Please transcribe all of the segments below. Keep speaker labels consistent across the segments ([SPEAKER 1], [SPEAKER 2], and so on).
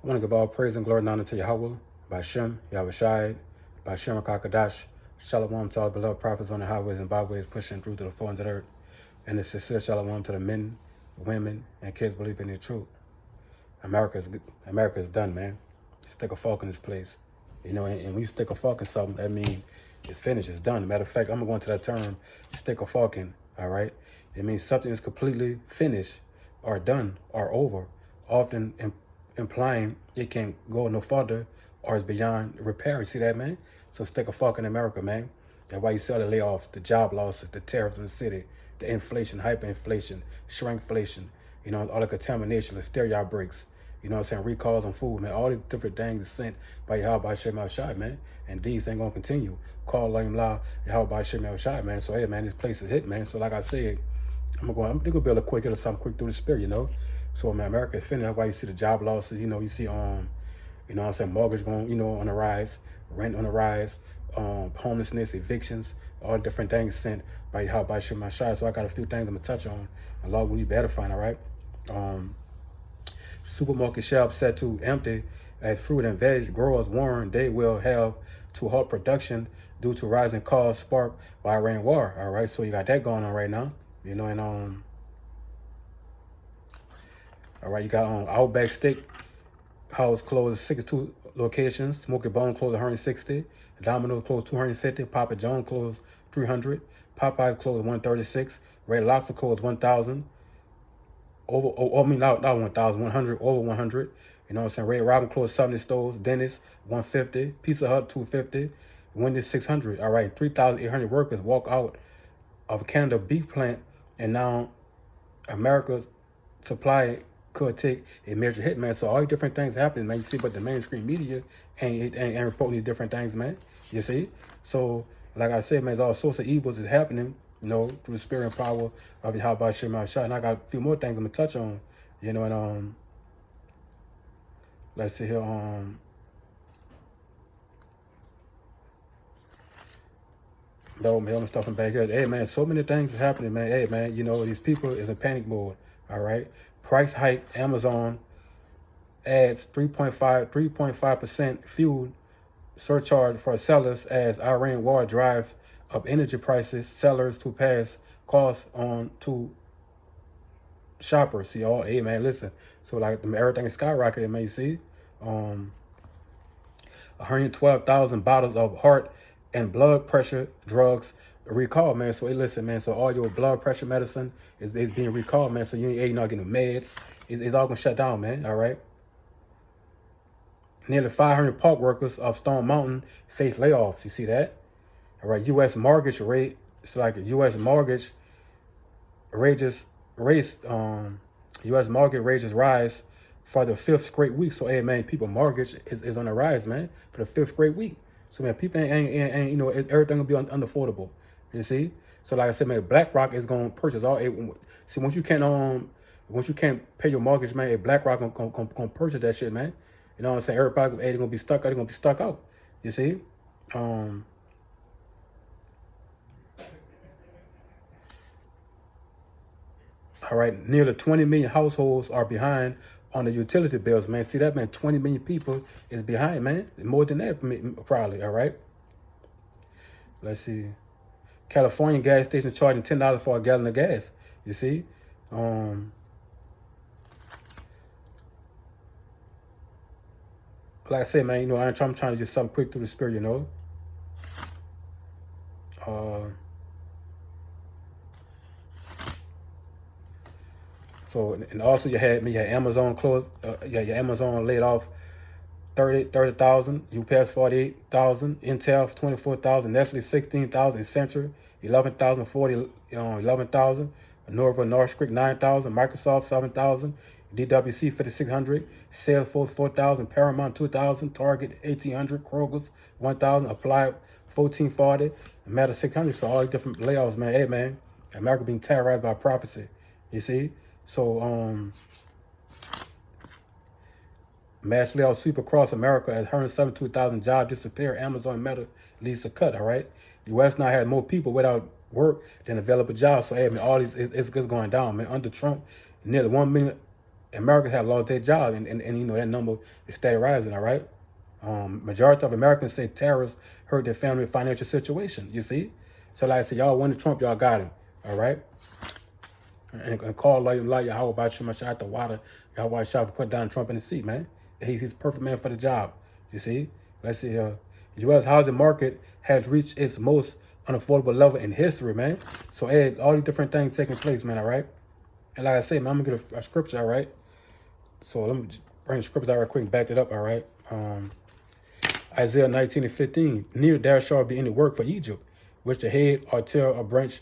[SPEAKER 1] I want to give all praise and glory and honor to Yahweh, Bashem, Yahushai, Bashem Kakadash, Shalom to all beloved prophets on the highways and byways pushing through to the four ends of the earth, and the sincere Shalom to the men, women, and kids believing in the truth. America's done, man. Stick a fork in this place. And when you stick a fork in something, that means it's finished, it's done. Matter of fact, I'm going to go into that term, stick a fork in, all right? It means something is completely finished or done or over, often implying it can go no further or is beyond repair. You see that, man? So stick a fork in America, man. That's why you see all the layoffs, the job losses, the tariffs in the city, the inflation, hyperinflation, shrinkflation, all the contamination, the stereo outbreaks, recalls on food, man. All these different things are sent by Yahweh Shem Shai, man. And these ain't gonna continue. Call Lam La, Yahweh Shem Shai, man. So hey, man, this place is hit, man. So like I said, I'm gonna build a quick little something quick through the spirit, So man, America is finished. That's why you see the job losses, you see mortgage going, on the rise, rent on the rise, homelessness, evictions, all different things sent by Yahweh Shem Shai. So I got a few things I'm gonna touch on. And Lord, will you better find, all right? Supermarket shelves set to empty as fruit and veg growers warn they will have to halt production due to rising costs sparked by Iran war. All right, so you got that going on right now, all right, you got Outback Steak House closed 62 locations, Smoky Bone closed 160, Domino's closed 250, Papa John's closed 300, Popeyes closed 136, Red Lobster closed 1,000. Not 1,000, 100, over 100. Red Robin closed 70 stores, Dennis 150, Pizza Hut 250, Wendy's 600. All right, 3,800 workers walk out of a Canada beef plant, and now America's supply could take a major hit, man. So all these different things happening, man. You see, but the mainstream media ain't reporting these different things, man. You see? So, like I said, man, all sorts of evils is happening, through the spirit and power of Yahweh Shem Shai. And I got a few more things I'm gonna touch on, let's see here, no, man, I'm stuffing back here. Hey, man, so many things is happening, man. Hey, man, these people is in panic mode, all right? Price hike, Amazon adds 3.5% fuel surcharge for sellers as Iran war drives up energy prices, sellers to pass costs on to shoppers. See, hey, man, listen. So, like, everything is skyrocketing, man, you see? 112,000 bottles of heart and blood pressure drugs recalled, man. So, hey, listen, man. So, all your blood pressure medicine is being recalled, man. So, you're not getting the meds. It's all going to shut down, man. All right? Nearly 500 park workers of Stone Mountain face layoffs. You see that? All right. U.S. mortgage rate. It's like U.S. mortgage U.S. mortgage rates rise for the fifth straight week. So, hey, man, people mortgage is on the rise, man, for the fifth straight week. So, man, people ain't everything will be unaffordable. You see? So, like I said, man, BlackRock is gonna purchase all. See, once you can't pay your mortgage, man, BlackRock gonna purchase that shit, man. You know what I'm saying? Everybody, they're gonna be stuck. They're gonna be stuck out. You see? All right, nearly 20 million households are behind on the utility bills, man. See that, man? 20 million people is behind, man. More than that, probably, all right? Let's see. California gas station charging $10 for a gallon of gas, you see? Like I said, man, I'm trying to just something quick through the spirit, So, and also you had Amazon closed, your Amazon laid off 30,000, UPS 48,000, Intel 24,000, Nestle 16,000, Accenture 11,000, 11,000, North Creek 9,000, Microsoft 7,000, DWC 5,600, Salesforce 4,000, Paramount 2,000, Target 1,800, Kroger's 1,000, Applied 1,440, Meta 600. So all these different layoffs, man. Hey, man, America being terrorized by prophecy. You see? So, mass layoffs sweep across America as 172,000 jobs disappear. Amazon Meta leads to cut, all right? The U.S. now has more people without work than available jobs. So, hey, man, all these, it's going down, man. Under Trump, nearly 1 million Americans have lost their job, and you know that number is steady rising. All right. Majority of Americans say terrorists hurt their family financial situation. You see, so like I said, y'all wanted Trump, y'all got him. All right. And call like how about you? Much out the water. Y'all watch shot put down Trump in the seat, man. He's the perfect man for the job. You see. Let's see. U.S. housing market has reached its most unaffordable level in history, man. So all these different things taking place, man. All right. And like I said, man, I'm gonna get a scripture. All right. So let me just bring the scriptures out right quick and back it up. All right. Isaiah 19:15. Neither there shall be any work for Egypt, which the head or tail or branch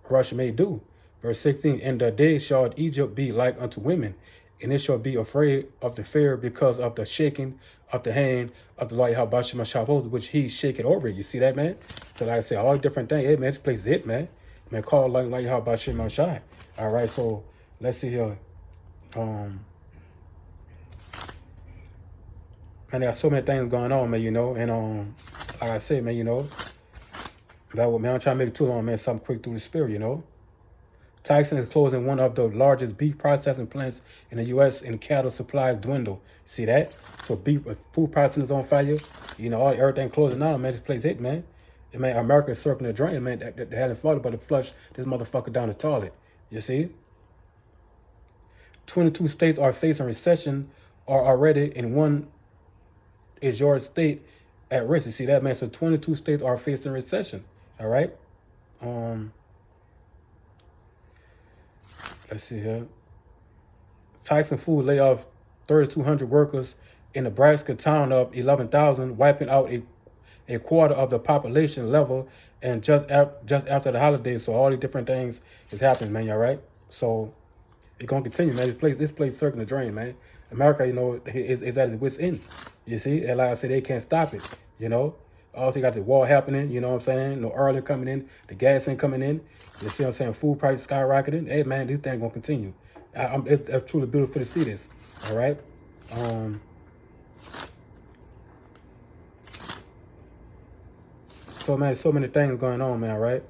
[SPEAKER 1] Russia may do. Verse 16. In the day shall Egypt be like unto women, and it shall be afraid of the fear because of the shaking of the hand of the Lord Yahweh Shavos, which he shaking over it. You see that, man? So like I said, all the different things. Hey, man, this place is it, man. Man, call like Yahweh Shai. All right, so let's see here. Man, there are so many things going on, man, you know, and like I said, man, you know, that what, man, I'm trying to make it too long, man, something quick through the spirit, you know. Tyson is closing one of the largest beef processing plants in the U.S. and cattle supplies dwindle. See that? So beef, food processing is on fire. You know, everything closing down, man. This place hit, man. And, man, America is circling the drain, man. They hadn't thought about to flush this motherfucker down the toilet. You see? 22 states are facing recession or already, and one is your state at risk. You see that, man? So 22 states are facing recession. All right? Let's see here. Tyson Food lay off 3,200 workers in Nebraska town of 11,000, wiping out a quarter of the population level, and just after the holidays. So all these different things is happening, man. All right. So it's gonna continue, man. This place circling the drain, man. America, you know, is at its wit's end. You see, and like I said, they can't stop it. You know. Also, you got the war happening, you know what I'm saying? No oil coming in, the gas ain't coming in. You see what I'm saying? Food prices skyrocketing. Hey, man, this thing gonna continue. It's truly beautiful to see this, all right? So, man, so many things going on, man, all right?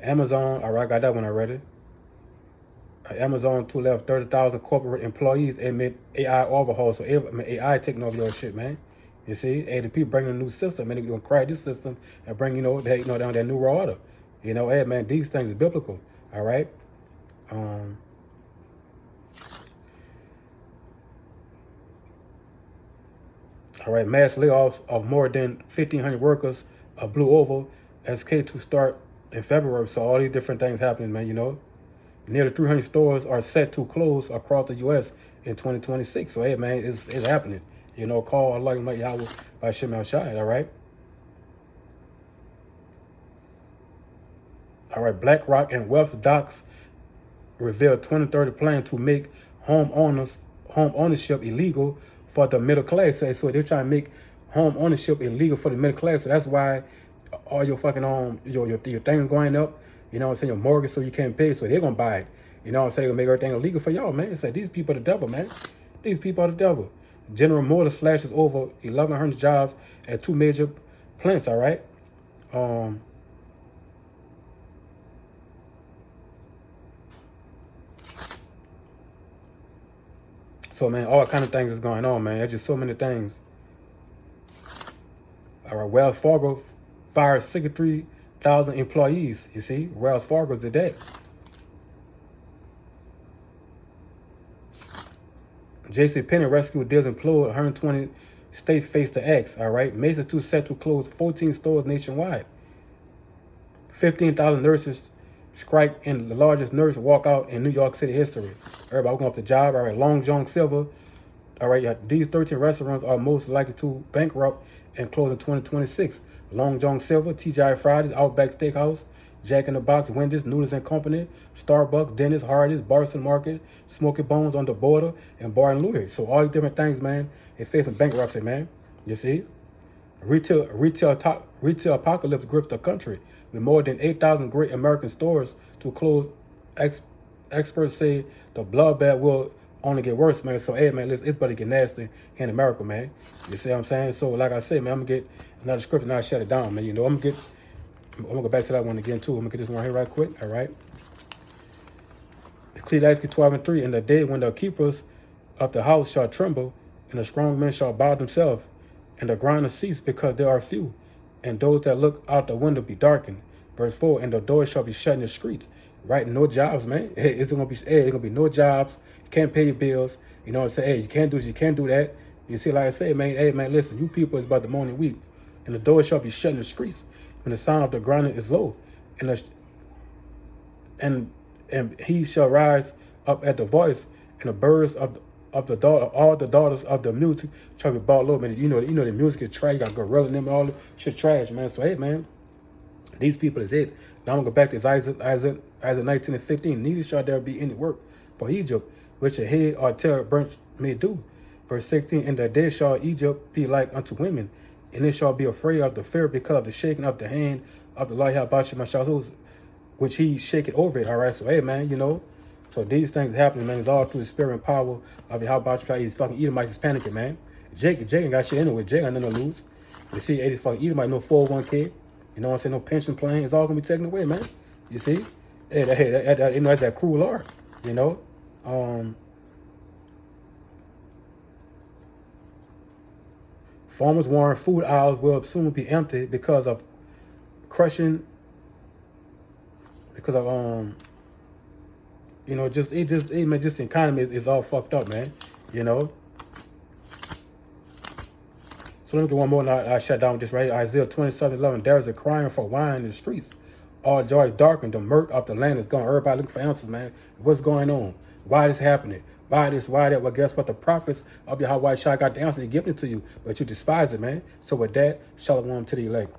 [SPEAKER 1] Amazon, all right, got that one already. Amazon, left 30,000 corporate employees amid AI overhaul. So, AI taking over your shit, man. You see, hey, the people bringing a new system, and they're gonna crash this system and bring, down that new world order. You know, hey, man, these things are biblical. All right. All right, mass layoffs of more than 1,500 workers blew over SK to start in February. So all these different things happening, man. You know, nearly 300 stores are set to close across the U.S. in 2026. So hey, man, it's happening. You know, call Allah Yahweh by Shem El Shai, all right? All right, BlackRock and Wealth Docs revealed 2030 plan to make home ownership illegal for the middle class. So they're trying to make home ownership illegal for the middle class. So that's why all your fucking your things going up, you know what I'm saying, your mortgage, so you can't pay, so they're gonna buy it. You know what I'm saying? They're gonna make everything illegal for y'all, man. It's like these people are the devil, man. These people are the devil. General Motors flashes over 1,100 jobs at 2 major plants, all right? So, man, all kind of things is going on, man. There's just so many things. All right, Wells Fargo fired 63,000 employees. You see, Wells Fargo did that. JCPenney rescue deals implode. 120 states face the X. All right, Macy's too set to close 14 stores nationwide. 15,000 nurses strike in the largest nurse walkout in New York City history. Everybody going up the job. All right, Long John Silver. All right, these 13 restaurants are most likely to bankrupt and close in 2026. Long John Silver, TGI Fridays, Outback Steakhouse, Jack in the Box, Wendy's, Noodles and Company, Starbucks, Dennis, Hardee's, Barson Market, Smoky Bones on the Border, and Bar and Louis. So all these different things, man, they're facing bankruptcy, man. You see? Retail apocalypse grips the country with more than 8,000 great American stores to close. Experts say the bloodbath will only get worse, man. So, hey, man, it's about to get nasty here in America, man. You see what I'm saying? So, like I said, man, I'm going to get another script and I'll shut it down, man. You know, I'm going to go back to that one again, too. I'm going to get this one right here right quick, all right? Ecclesiastes 12:3, in the day when the keepers of the house shall tremble, and the strong men shall bow themselves, and the grinders cease because there are few, and those that look out the window be darkened. Verse 4, and the doors shall be shut in the streets. Right? No jobs, man. Hey, it's gonna be no jobs. You can't pay your bills. You know what I'm saying? Hey, you can't do this, you can't do that. You see, like I say, man, hey man, listen, you people is about the morning week. And the doors shall be shut in the streets when the sound of the grinding is low. And the and he shall rise up at the voice, and the birds of the daughter, all the daughters of the music shall be brought low. Man, you know the music is trash. You got gorilla in them, all the shit trash, man. So hey, man, these people is it. Now I'm gonna go back to Isaiah 19:15. Neither shall there be any work for Egypt, which a head or tail branch may do. Verse 16. In the day shall Egypt be like unto women, and it shall be afraid of the fear because of the shaking of the hand of the Lord Yahweh, which he shake it over it. All right. So hey, man, you know. So these things happening, man. It's all through the spirit and power of Yahweh. These fucking Edomites is panicking, man. Jake ain't got shit anyway. Jake ain't nothing to lose. You see, 80 fucking Edomite, no 401k. You know what I'm saying? No pension plan. It's all gonna be taken away, man. You see? Hey, you know, that's that cruel art. You know? Farmers warn food aisles will soon be empty because of crushing, because of you know, just the economy is all fucked up, man. You know. So let me get one more and I shut down with this right here. Isaiah 27:11. There is a crying for wine in the streets. All joy is darkened. The mirth of the land is gone. Everybody looking for answers, man. What's going on? Why this happening? Why this? Why that? Well, guess what? The prophets of Yahweh Shai got the answer. They giving it to you, but you despise it, man. So with that, shalom to the elect.